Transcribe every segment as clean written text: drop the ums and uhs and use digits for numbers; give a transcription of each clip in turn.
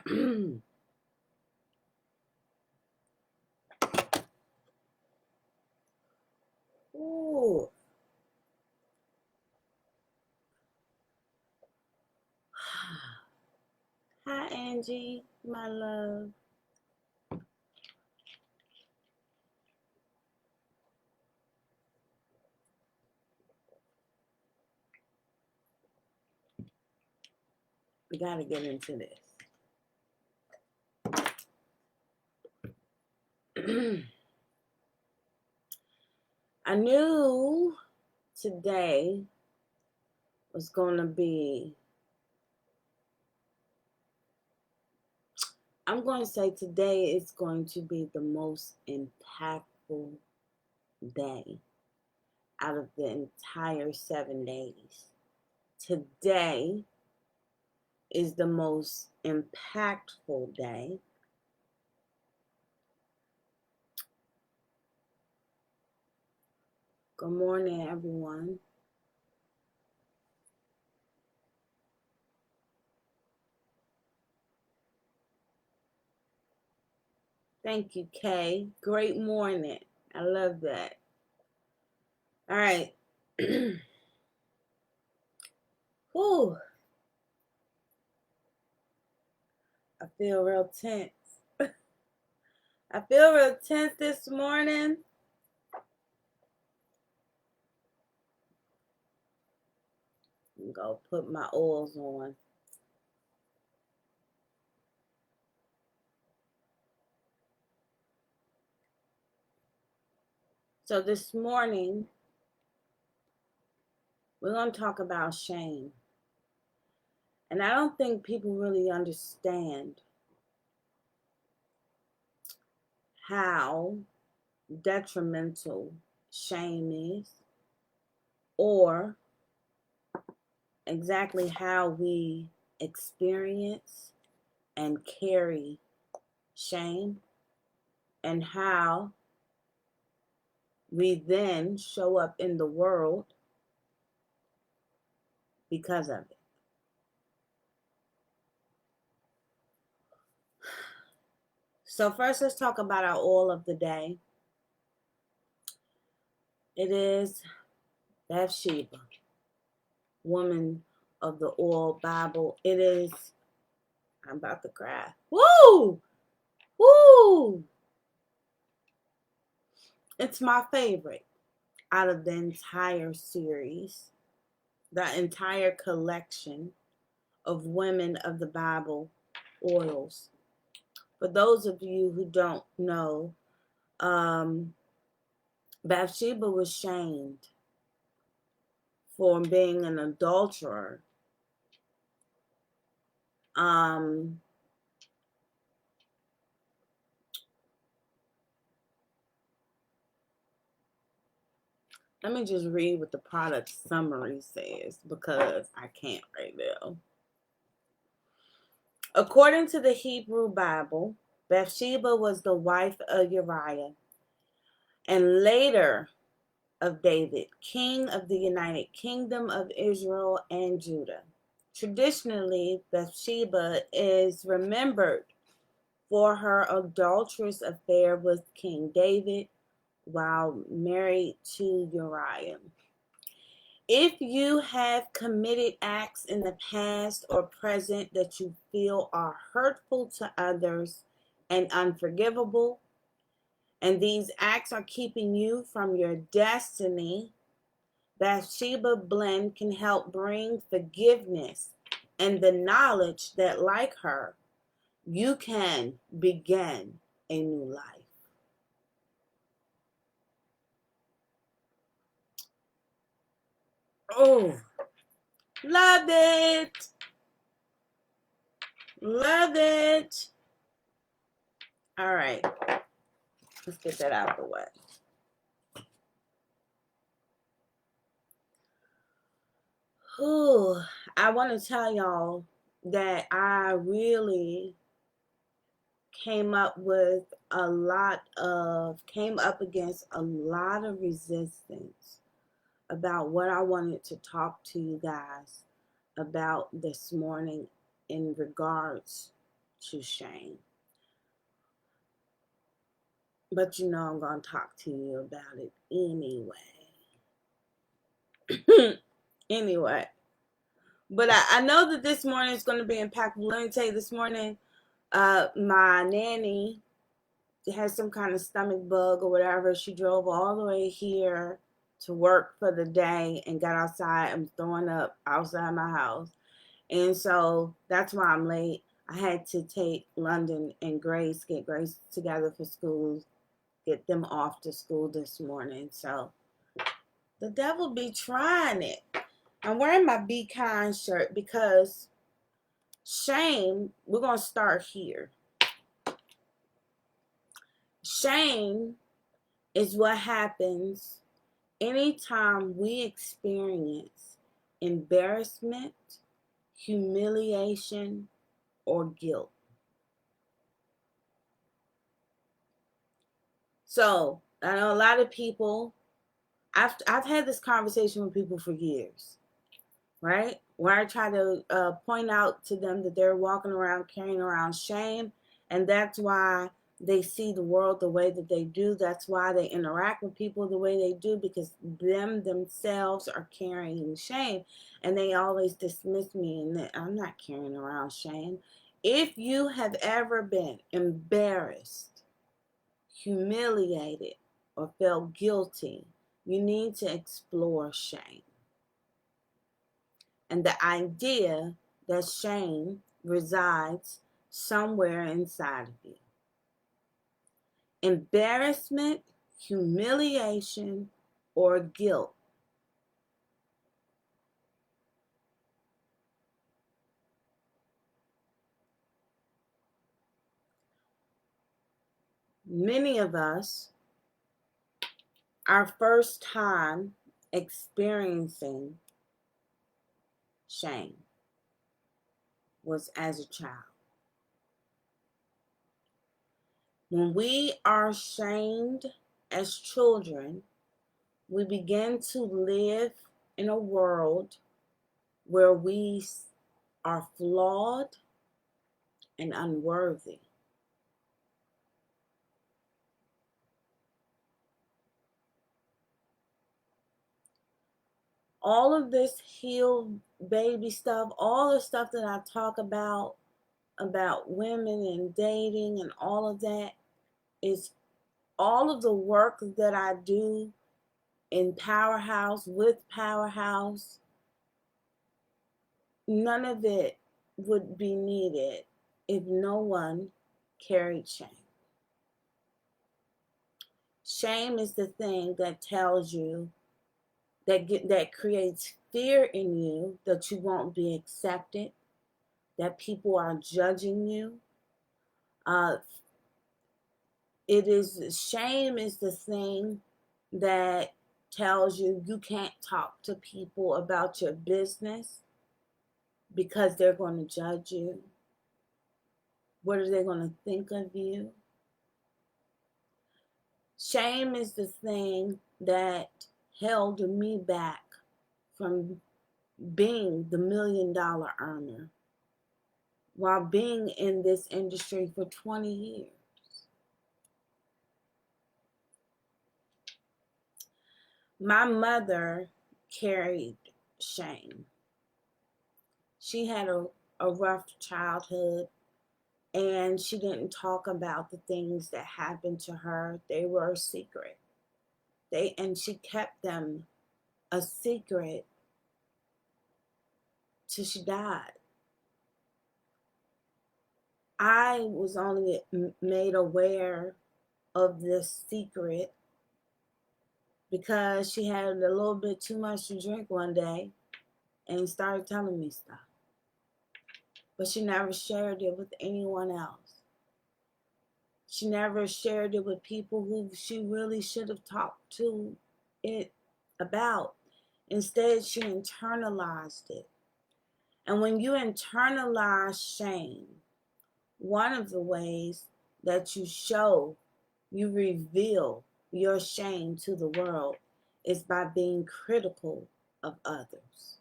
Ooh. Hi, Angie, my love. We got to get into this. I knew today was going to be, I'm going to say today is going to be the most impactful day out of the entire 7 days. Today is the most impactful day. Good morning, everyone. Thank you, Kay. Great morning. I love that. All right. Whew. I feel real tense. I feel real tense this morning. I'm going to put my oils on. So this morning, we're going to talk about shame. And I don't think people really understand how detrimental shame is, or exactly how we experience and carry shame, and how we then show up in the world because of it. So first, let's talk about our oil of the day. It is Bathsheba, woman of the oil Bible. It is, I'm about to cry. Woo! Woo! It's my favorite out of the entire series, the entire collection of women of the Bible oils. For those of you who don't know, Bathsheba was shamed for being an adulterer. Um, Let me just read what the product summary says because I can't right now. According to the Hebrew Bible, Bathsheba was the wife of Uriah and later of David, king of the United Kingdom of Israel and Judah. Traditionally, Bathsheba is remembered for her adulterous affair with King David while married to Uriah. If you have committed acts in the past or present that you feel are hurtful to others and unforgivable, and these acts are keeping you from your destiny, Bathsheba Blend can help bring forgiveness and the knowledge that, like her, you can begin a new life. Oh, love it. Love it. All right, let's get that out of the way. Ooh, I want to tell y'all that I really came up against a lot of resistance about what I wanted to talk to you guys about this morning in regards to shame. But you know I'm going to talk to you about it anyway. Anyway. But I know that this morning is going to be impactful. Let me tell you, this morning, my nanny had some kind of stomach bug or whatever. She drove all the way here to work for the day and got outside and throwing up outside my house. And so that's why I'm late. I had to take London and Grace, get Grace together for school, get them off to school this morning. So the devil be trying it. I'm wearing my Be Kind shirt because shame, we're going to start here. Shame is what happens anytime we experience embarrassment, humiliation, or guilt. So I know a lot of people, I've had this conversation with people for years, right? Where I try to point out to them that they're walking around carrying around shame, and that's why they see the world the way that they do. That's why they interact with people the way they do, because themselves are carrying shame, and they always dismiss me and that I'm not carrying around shame. If you have ever been embarrassed, humiliated, or felt guilty, you need to explore shame. And the idea that shame resides somewhere inside of you. Embarrassment, humiliation, or guilt many of us, our first time experiencing shame was as a child. When we are shamed as children, we begin to live in a world where we are flawed and unworthy. All of this healed baby stuff, all the stuff that I talk about women and dating and all of that, is all of the work that I do in Powerhouse, with Powerhouse. None of it would be needed if no one carried shame. Shame is the thing that tells you, that creates fear in you that you won't be accepted, that people are judging you. Uh, shame is the thing that tells you you can't talk to people about your business because they're going to judge you. What are they going to think of you? Shame is the thing that held me back from being the $1 million earner while being in this industry for 20 years. My mother carried shame. She had a rough childhood, and she didn't talk about the things that happened to her. They were a secret. And she kept them a secret till she died. I was only made aware of this secret because she had a little bit too much to drink one day and started telling me stuff. But she never shared it with anyone else. She never shared it with people who she really should have talked to it about. Instead, she internalized it. And when you internalize shame, one of the ways that you reveal your shame to the world is by being critical of others.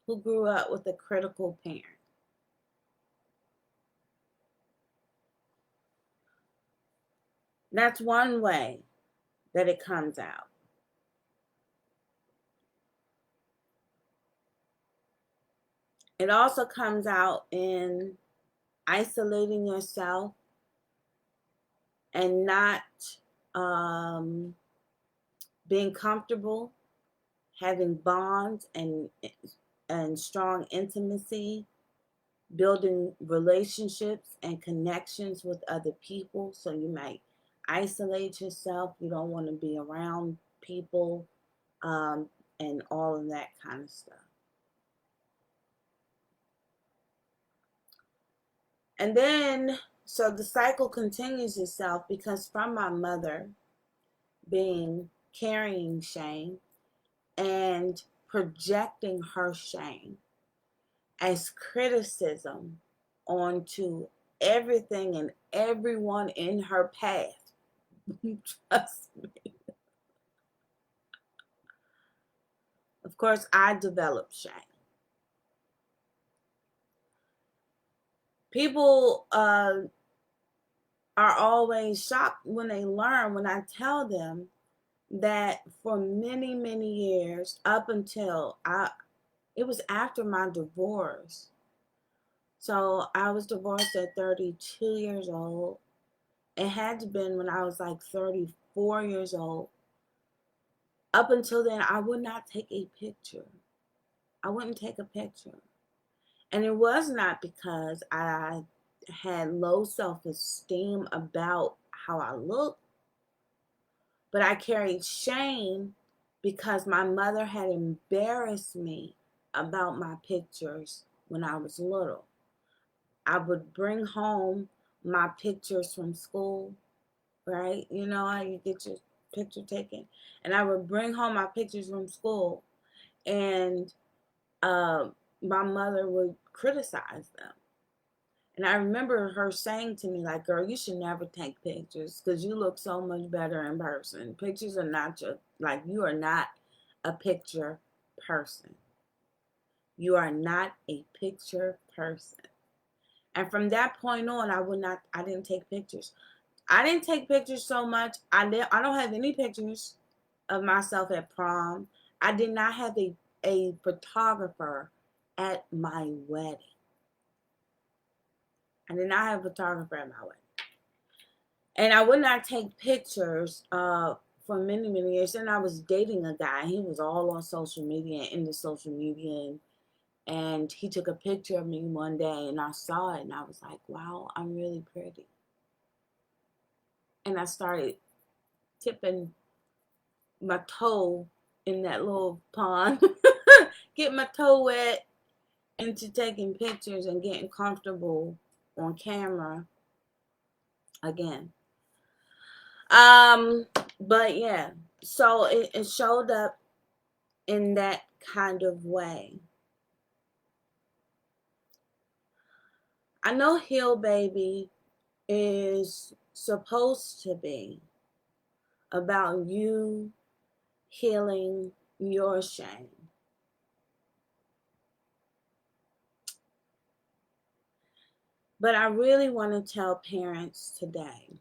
who grew up with a critical parent. That's one way that it comes out. It also comes out in isolating yourself and not um, being comfortable, having bonds and strong intimacy, building relationships and connections with other people. So you might isolate yourself. You don't want to be around people, and all of that kind of stuff. And then, so the cycle continues itself because from my mother being carrying shame and projecting her shame as criticism onto everything and everyone in her path. Trust me. Of course, I developed shame. People are always shocked when they learn when I tell them that for many, many years, up until it was after my divorce. So I was divorced at 32 years old. It had to been when I was like 34 years old. Up until then, I would not take a picture. I wouldn't take a picture. And it was not because I had low self-esteem about how I looked, but I carried shame because my mother had embarrassed me about my pictures when I was little. I would bring home my pictures from school, right? You know how you get your picture taken? And I would bring home my pictures from school, and my mother would criticize them. And I remember her saying to me, like, girl, you should never take pictures because you look so much better in person. Pictures are not your, like, you are not a picture person. You are not a picture person. And from that point on, I didn't take pictures. I didn't take pictures so much. I don't have any pictures of myself at prom. I did not have a photographer at my wedding. I did not have a photographer at my wedding. And I would not take pictures for many, many years. And I was dating a guy. He was all on social media and into social media. And he took a picture of me one day and I saw it and I was like, wow, I'm really pretty. And I started tipping my toe in that little pond, get my toe wet into taking pictures and getting comfortable on camera again. Um, but yeah, so it showed up in that kind of way. I know Heal Baby is supposed to be about you healing your shame. But I really want to tell parents today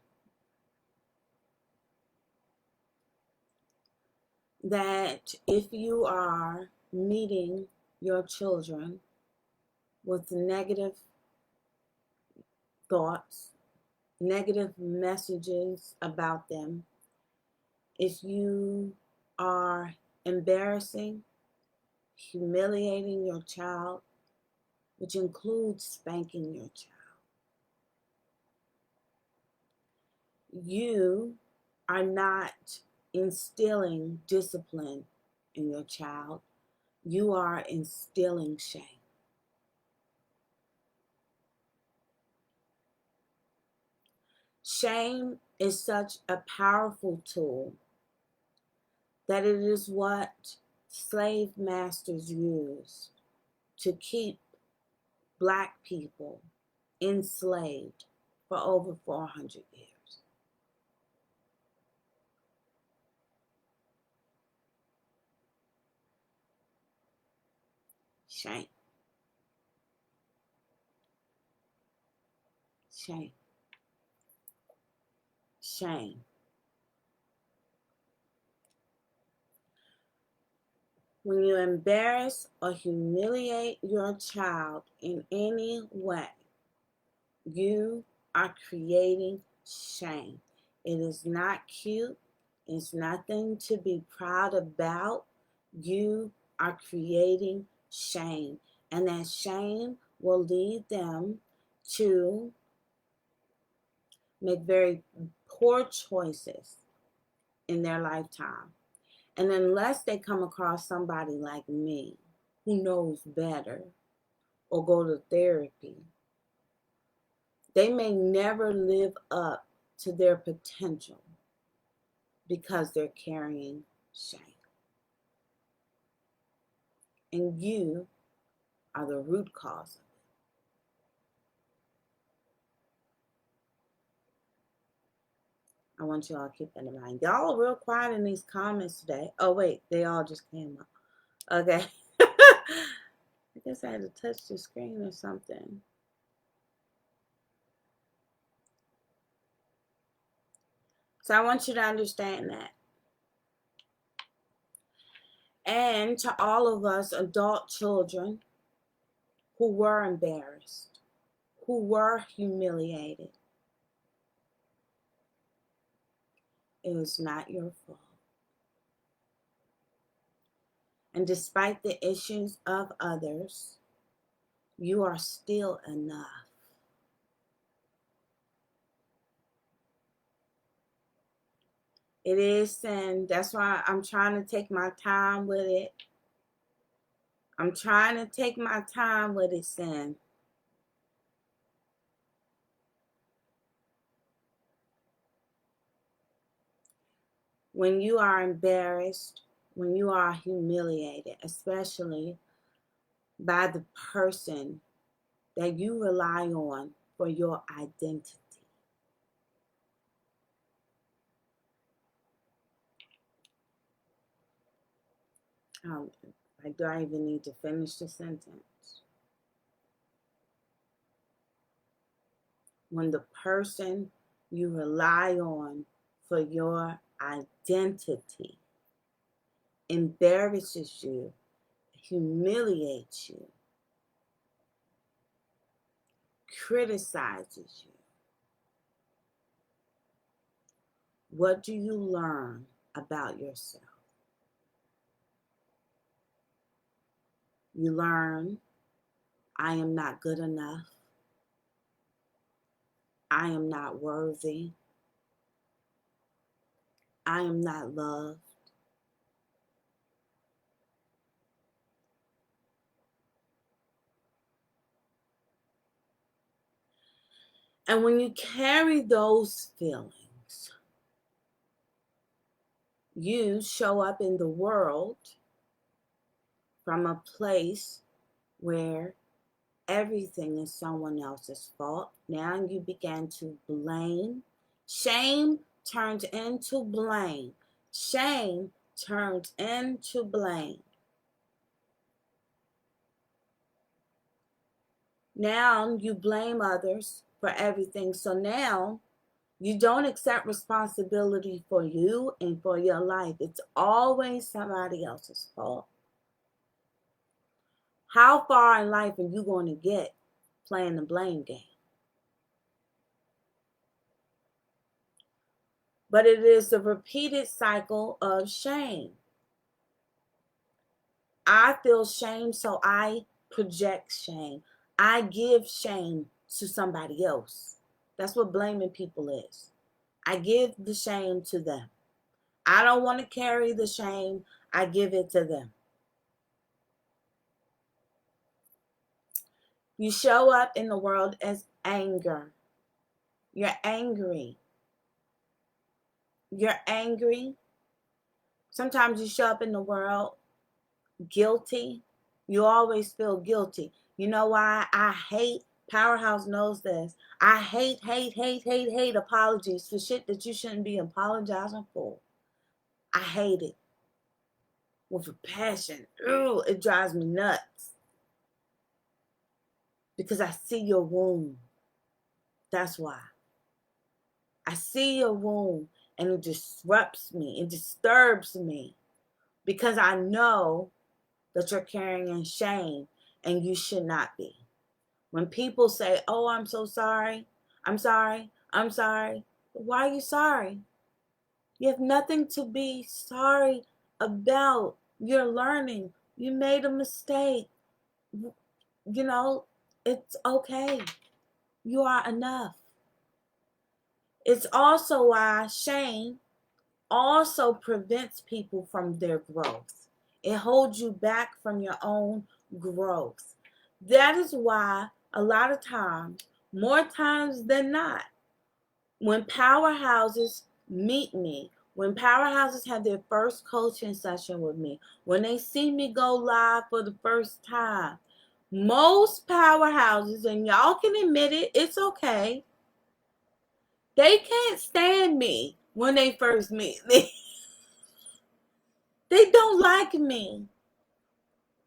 that if you are meeting your children with negative thoughts, negative messages about them, if you are embarrassing, humiliating your child, which includes spanking your child, you are not instilling discipline in your child. You are instilling shame. Shame is such a powerful tool that it is what slave masters used to keep Black people enslaved for over 400 years. Shame. Shame. Shame. When you embarrass or humiliate your child in any way, you are creating shame. It is not cute. It's nothing to be proud about. You are creating shame. And that shame will lead them to make very poor choices in their lifetime. And unless they come across somebody like me who knows better or go to therapy, they may never live up to their potential because they're carrying shame. And you are the root cause of it. I want you all to keep that in mind. Y'all are real quiet in these comments today. Oh, wait, they all just came up. Okay. I guess I had to touch the screen or something. So I want you to understand that. And to all of us adult children who were embarrassed, who were humiliated, it was not your fault. And despite the issues of others, you are still enough. It is sin. That's why I'm trying to take my time with it. I'm trying to take my time with it, sin. When you are embarrassed, when you are humiliated, especially by the person that you rely on for your identity. Like, do I even need to finish the sentence? When the person you rely on for your identity embarrasses you, humiliates you, criticizes you, what do you learn about yourself? You learn, I am not good enough. I am not worthy. I am not loved. And when you carry those feelings, you show up in the world from a place where everything is someone else's fault. Now you begin to blame. Shame turns into blame. Shame turns into blame. Now you blame others for everything. So now you don't accept responsibility for you and for your life. It's always somebody else's fault. How far in life are you going to get playing the blame game? But it is a repeated cycle of shame. I feel shame, so I project shame. I give shame to somebody else. That's what blaming people is. I give the shame to them. I don't want to carry the shame. I give it to them. You show up in the world as anger. You're angry. You're angry. Sometimes you show up in the world guilty. You always feel guilty. You know why? I hate, Powerhouse knows this. I hate apologies for shit that you shouldn't be apologizing for. I hate it with a passion. Ooh, it drives me nuts. Because I see your wound. That's why. I see your wound, and it disrupts me. It disturbs me. Because I know that you're carrying in shame, and you should not be. When people say, oh, I'm so sorry. I'm sorry. I'm sorry. Why are you sorry? You have nothing to be sorry about. You're learning. You made a mistake. You know, it's okay. You are enough. It's also why shame also prevents people from their growth. It holds you back from your own growth. That is why a lot of times, more times than not, when powerhouses meet me, when powerhouses have their first coaching session with me, when they see me go live for the first time, most powerhouses, and y'all can admit it, it's okay, they can't stand me when they first meet me. They don't like me.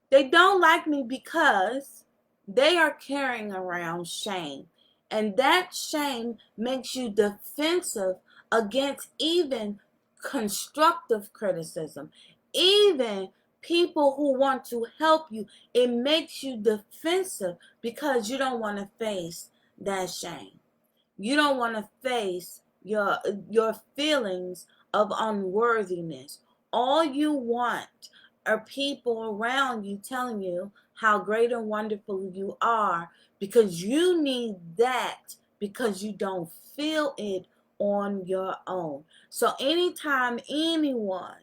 They don't like me because they are carrying around shame. And that shame makes you defensive against even constructive criticism. Even people who want to help you, it makes you defensive because you don't want to face that shame. You don't want to face your feelings of unworthiness. All you want are people around you telling you how great and wonderful you are, because you need that, because you don't feel it on your own. So anytime anyone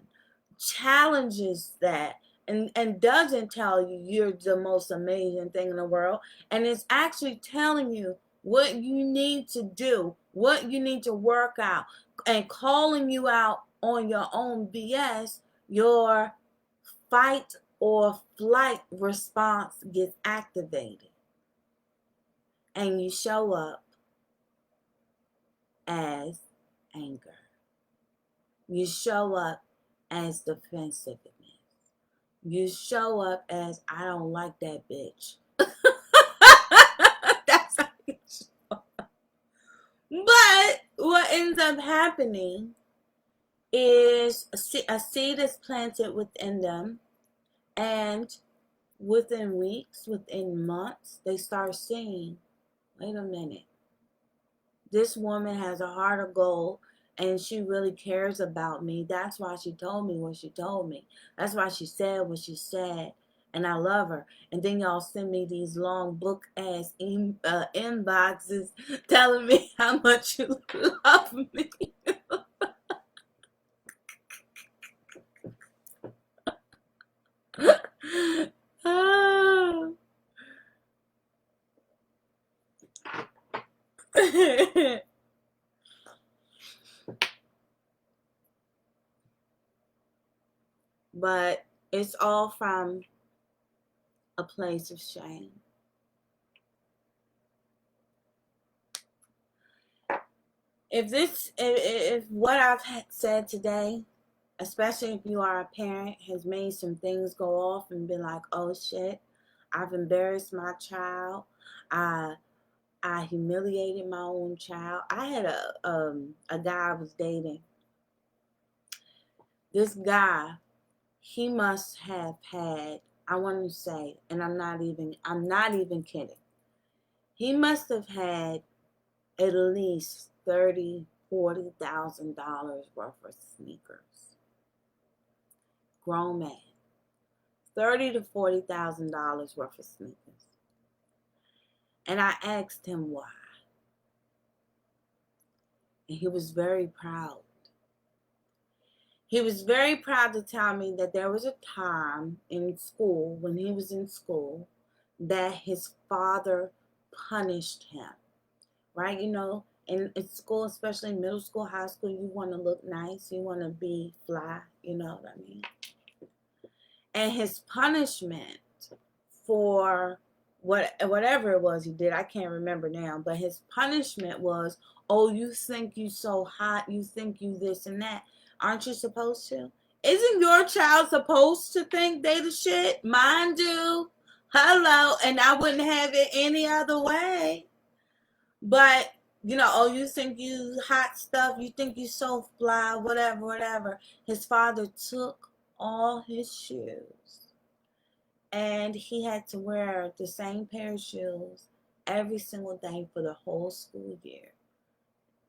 challenges that and doesn't tell you you're the most amazing thing in the world, and it's actually telling you what you need to do, what you need to work out, and calling you out on your own BS, your fight or flight response gets activated. And you show up as anger. You show up as defensiveness. You show up as, I don't like that bitch. That's how you show up. But what ends up happening is a seed is planted within them, and within weeks, within months, they start seeing, wait a minute, this woman has a heart of gold, and she really cares about me. That's why she told me what she told me. That's why she said what she said, and I love her. And then y'all send me these long book ass inboxes telling me how much you love me. Oh. But it's all from a place of shame. If what I've said today, especially if you are a parent, has made some things go off and been like, oh shit, I've embarrassed my child, I humiliated my own child. I had a guy I was dating. This guy, he must have had, I want to say, and I'm not even kidding. He must have had at least $30,000-$40,000 worth of sneakers. Grown man. $30,000-$40,000 worth of sneakers. And I asked him why. And he was very proud. He was very proud to tell me that there was a time in school, when he was in school, that his father punished him. Right? You know, in school, especially middle school, high school, you want to look nice. You want to be fly. You know what I mean? And his punishment for whatever it was he did, I can't remember now, but his punishment was, oh, you think you so hot, you think you this and that. Aren't you supposed to? Isn't your child supposed to think they the shit? Mine do. Hello, and I wouldn't have it any other way. But oh, you think you hot stuff, you think you so fly, whatever, whatever. His father took all his shoes, and he had to wear the same pair of shoes every single day for the whole school year.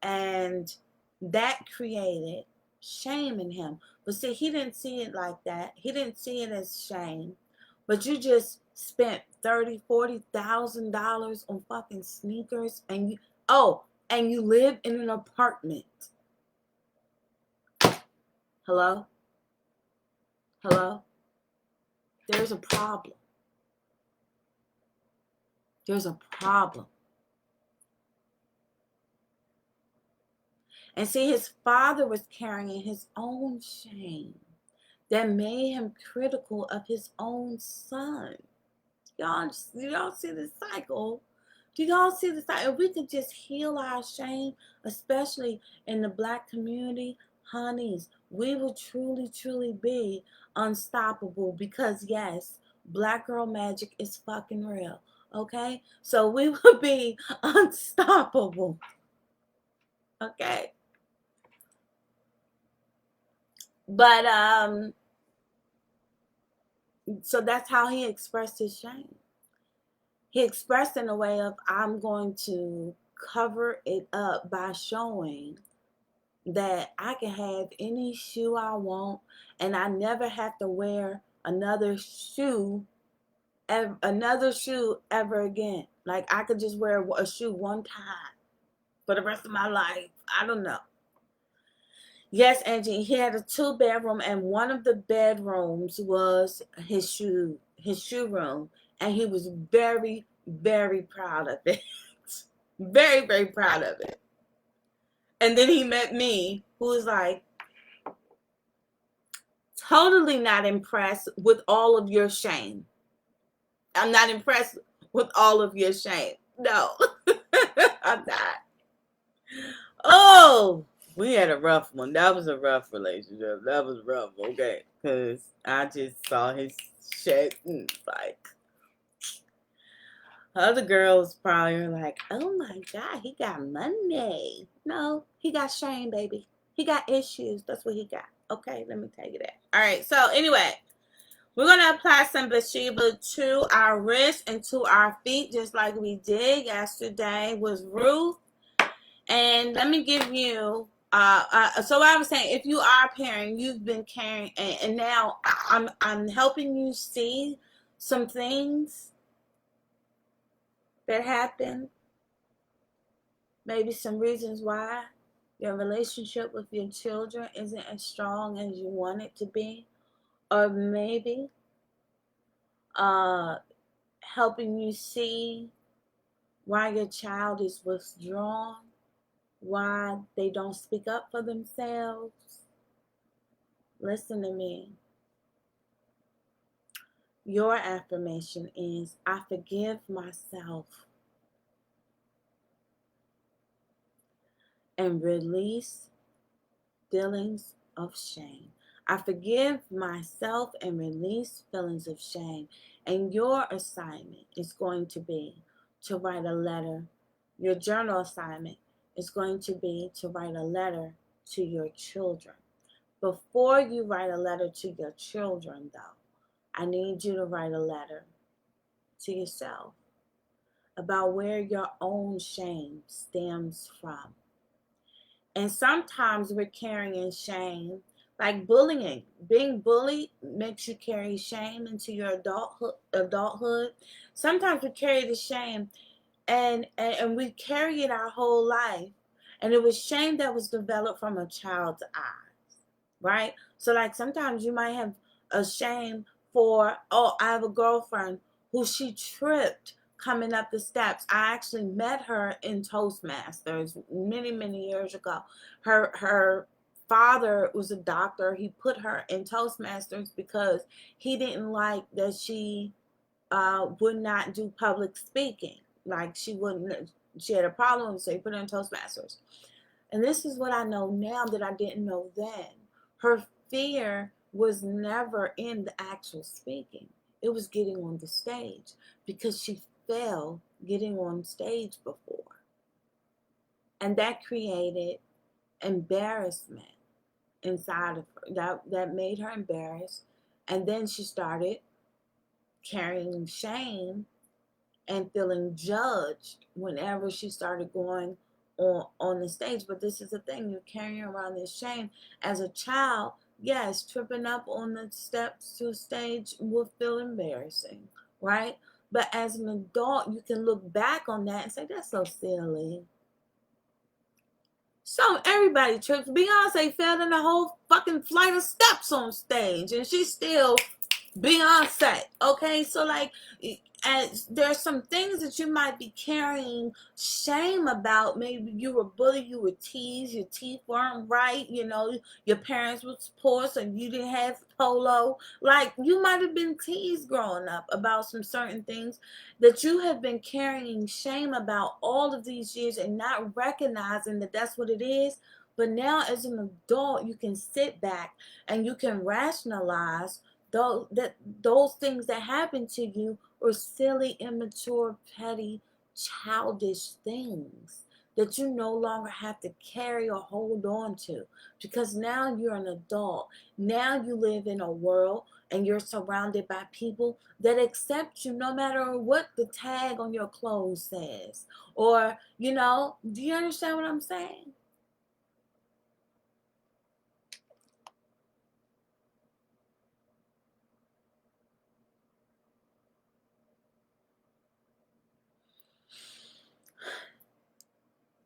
And that created shame in him. But see, he didn't see it like that. He didn't see it as shame. But you just spent $30,000, $40,000 on fucking sneakers, and you live in an apartment. Hello? Hello? There's a problem. There's a problem. And see, his father was carrying his own shame that made him critical of his own son. Y'all see the cycle? Do y'all see the cycle? If we could just heal our shame, especially in the Black community, honeys, we will truly, truly be unstoppable, because yes, Black girl magic is fucking real. Okay? So we will be unstoppable. Okay? But so that's how he expressed his shame. He expressed in a way of, I'm going to cover it up by showing that I can have any shoe I want, and I never have to wear another shoe ever again. Like, I could just wear a shoe one time for the rest of my life. I don't know. Yes, Angie, he had a 2-bedroom, and one of the bedrooms was his shoe room, and he was very, very proud of it. Very, very proud of it. And then he met me, who was like, totally not impressed with all of your shame. I'm not impressed with all of your shame. No, I'm not. Oh, we had a rough one. That was a rough relationship. That was rough, okay? Because I just saw his shit and like, other girls probably are like, oh my God, he got money. No, he got shame, baby. He got issues. That's what he got. Okay, let me tell you that. All right, so anyway, we're going to apply some Bathsheba to our wrists and to our feet, just like we did yesterday with Ruth. And let me give you, so I was saying, if you are a parent, you've been carrying, and now I'm helping you see some things that happen, maybe some reasons why your relationship with your children isn't as strong as you want it to be, or maybe helping you see why your child is withdrawn, why they don't speak up for themselves. Listen to me. Your affirmation is, I forgive myself and release feelings of shame. I forgive myself and release feelings of shame. And your assignment is going to be to write a letter. Your journal assignment is going to be to write a letter to your children. Before you write a letter to your children, though, I need you to write a letter to yourself about where your own shame stems from. And sometimes we're carrying shame, like bullying. Being bullied makes you carry shame into your adulthood. Sometimes we carry the shame and we carry it our whole life. And it was shame that was developed from a child's eyes, right? So like sometimes you might have a shame for, oh, I have a girlfriend who she tripped coming up the steps. I actually met her in Toastmasters many, many years ago. Her father was a doctor. He put her in Toastmasters because he didn't like that she would not do public speaking. Like she had a problem, so he put her in Toastmasters. And this is what I know now that I didn't know then. Her fear was never in the actual speaking. It was getting on the stage because she fell getting on stage before. And that created embarrassment inside of her. That made her embarrassed. And then she started carrying shame and feeling judged whenever she started going on the stage. But this is the thing, you're carrying around this shame. As a child, yes, tripping up on the steps to a stage will feel embarrassing, right? But as an adult, you can look back on that and say, that's so silly. So everybody trips. Beyonce fell in a whole fucking flight of steps on stage, and she's still Beyonce. Okay, so like, as there's some things that you might be carrying shame about. Maybe you were bullied, you were teased, your teeth weren't right, you know, your parents was poor, so you didn't have polo. Like, you might have been teased growing up about some certain things that you have been carrying shame about all of these years and not recognizing that that's what it is. But now, as an adult, you can sit back and you can rationalize those things that happened to you were silly, immature, petty, childish things that you no longer have to carry or hold on to, because now you're an adult. Now you live in a world and you're surrounded by people that accept you no matter what the tag on your clothes says. Or, you know, do you understand what I'm saying?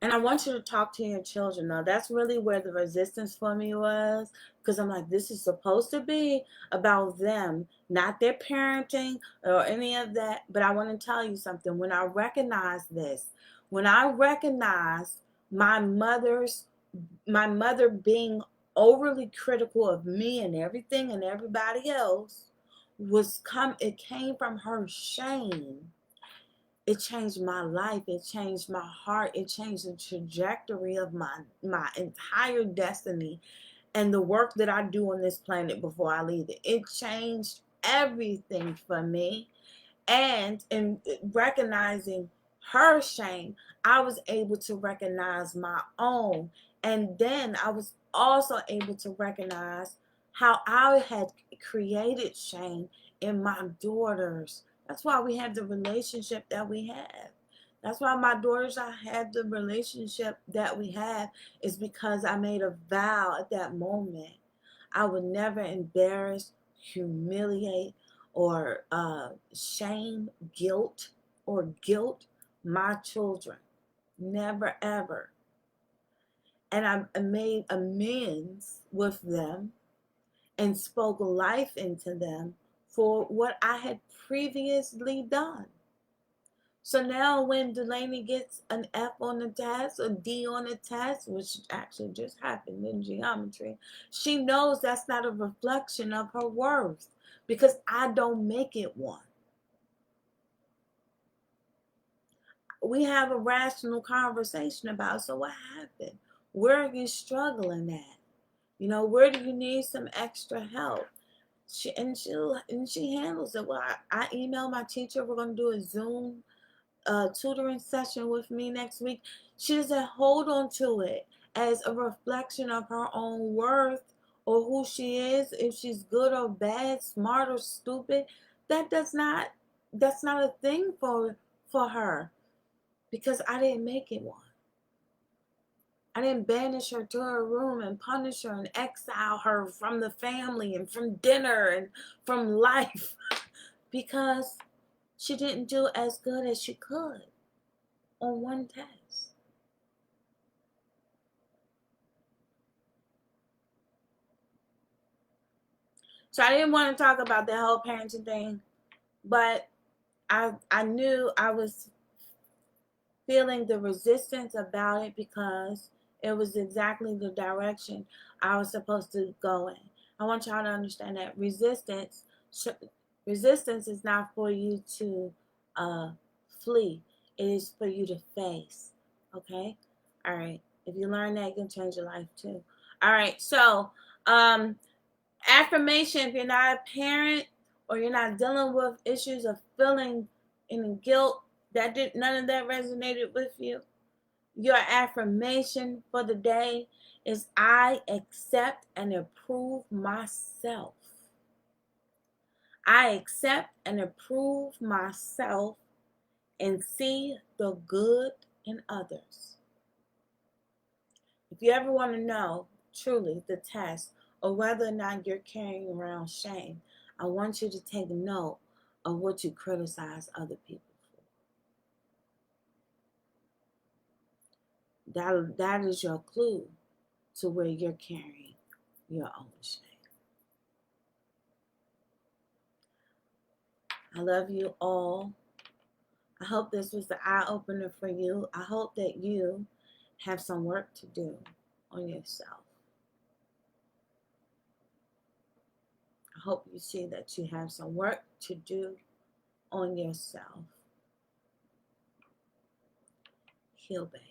And I want you to talk to your children. Now, that's really where the resistance for me was, because I'm like, this is supposed to be about them, not their parenting or any of that. But I want to tell you something. When I recognize this, when I recognize my mother's my mother being overly critical of me and everything and everybody else, it came from her shame. It changed my life. It changed my heart. It changed the trajectory of my entire destiny and the work that I do on this planet before I leave it. It changed everything for me. And in recognizing her shame, I was able to recognize my own. And then I was also able to recognize how I had created shame in my daughters. That's why we have the relationship that we have. That's why my daughters, I had the relationship that we have, is because I made a vow at that moment. I would never embarrass, humiliate, or shame, guilt my children. Never, ever. And I made amends with them and spoke life into them for what I had previously done. So now when Delaney gets an F on the test, a D on the test, which actually just happened in geometry, she knows that's not a reflection of her worth, because I don't make it one. We have a rational conversation about, so what happened? Where are you struggling at? You know, where do you need some extra help? She handles it. Well, I emailed my teacher. We're going to do a Zoom tutoring session with me next week. She doesn't hold on to it as a reflection of her own worth or who she is, if she's good or bad, smart or stupid. That's not a thing for her, because I didn't make it one. I didn't banish her to her room and punish her and exile her from the family and from dinner and from life because she didn't do as good as she could on one test. So I didn't want to talk about that whole parenting thing, but I knew I was feeling the resistance about it because it was exactly the direction I was supposed to go in. I want y'all to understand that resistance is not for you to flee. It is for you to face. Okay? All right. If you learn that, it can change your life too. All right. So, affirmation: if you're not a parent or you're not dealing with issues of feeling any guilt, none of that resonated with you, your affirmation for the day is, I accept and approve myself. I accept and approve myself and see the good in others. If you ever want to know truly the test of whether or not you're carrying around shame, I want you to take note of what you criticize other people for. That is your clue to where you're carrying your own shame. I love you all. I hope this was the eye-opener for you. I hope that you have some work to do on yourself. I hope you see that you have some work to do on yourself. Heal, babe.